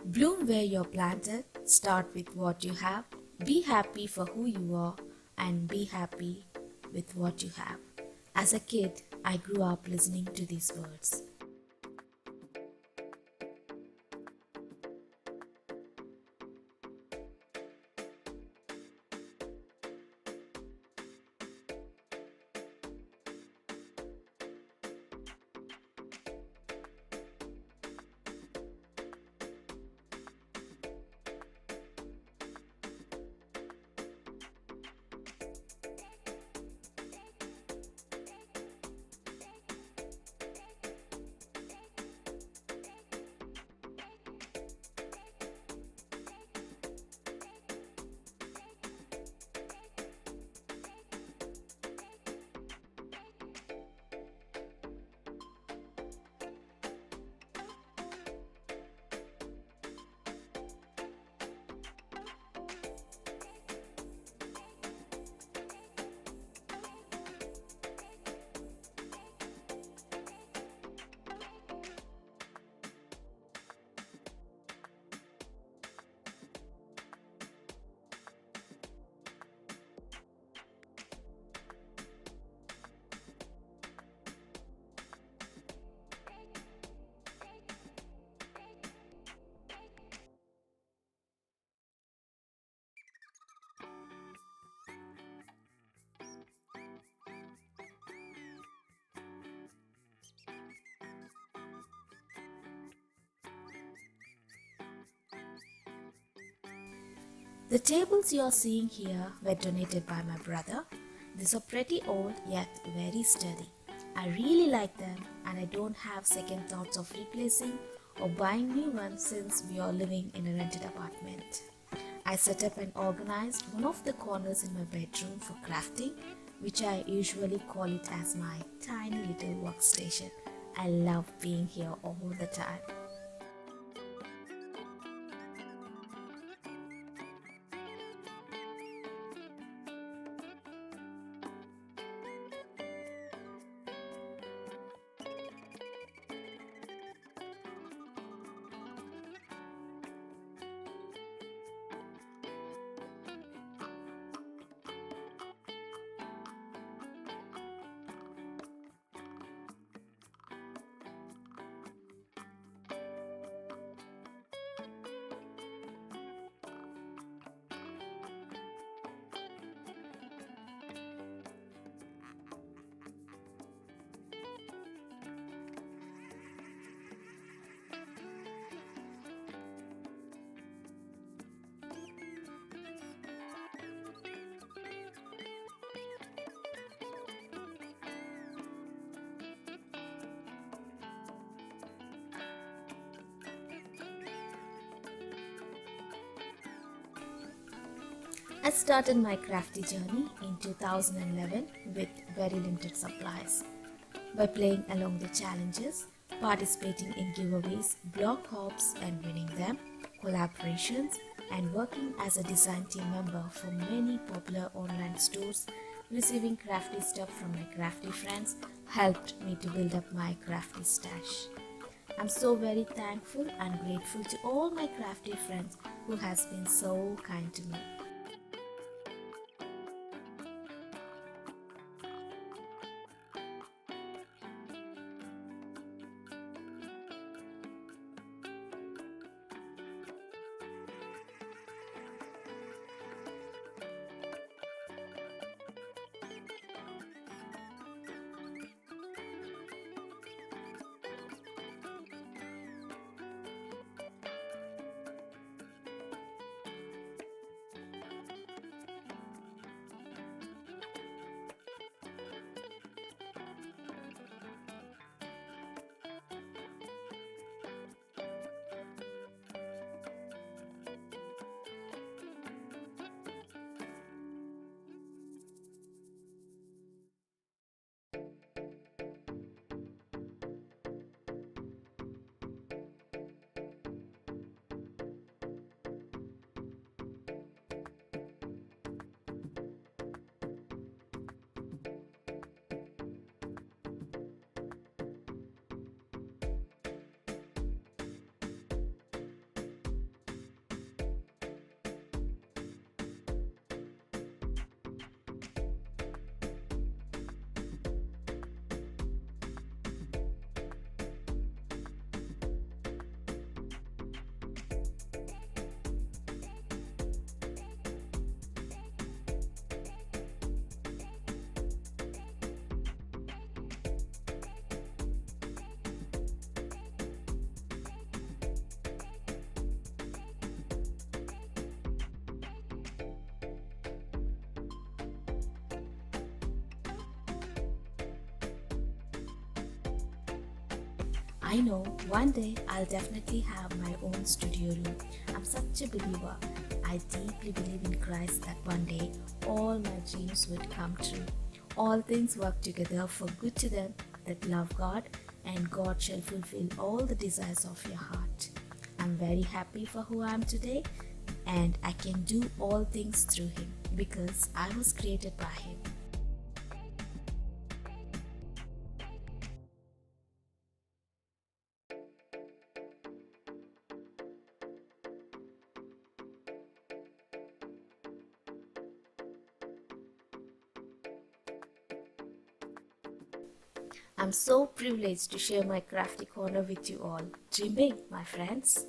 Bloom where you're planted, start with what you have, be happy for who you are, and be happy with what you have. As a kid, I grew up listening to these words. The tables you are seeing here were donated by my brother. These are pretty old yet very sturdy. I really like them and I don't have second thoughts of replacing or buying new ones since we are living in a rented apartment. I set up and organized one of the corners in my bedroom for crafting, which I usually call it as my tiny little workstation. I love being here all the time. I started my crafty journey in 2011 with very limited supplies. By playing along the challenges, participating in giveaways, blog hops and winning them, collaborations, and working as a design team member for many popular online stores, receiving crafty stuff from my crafty friends helped me to build up my crafty stash. I'm so very thankful and grateful to all my crafty friends who has been so kind to me. I know one day I'll definitely have my own studio room. I'm such a believer. I deeply believe in Christ that one day all my dreams would come true. All things work together for good to them that love God, and God shall fulfill all the desires of your heart. I'm very happy for who I am today, and I can do all things through Him because I was created by Him. I'm so privileged to share my crafty corner with you all. Dream big, my friends.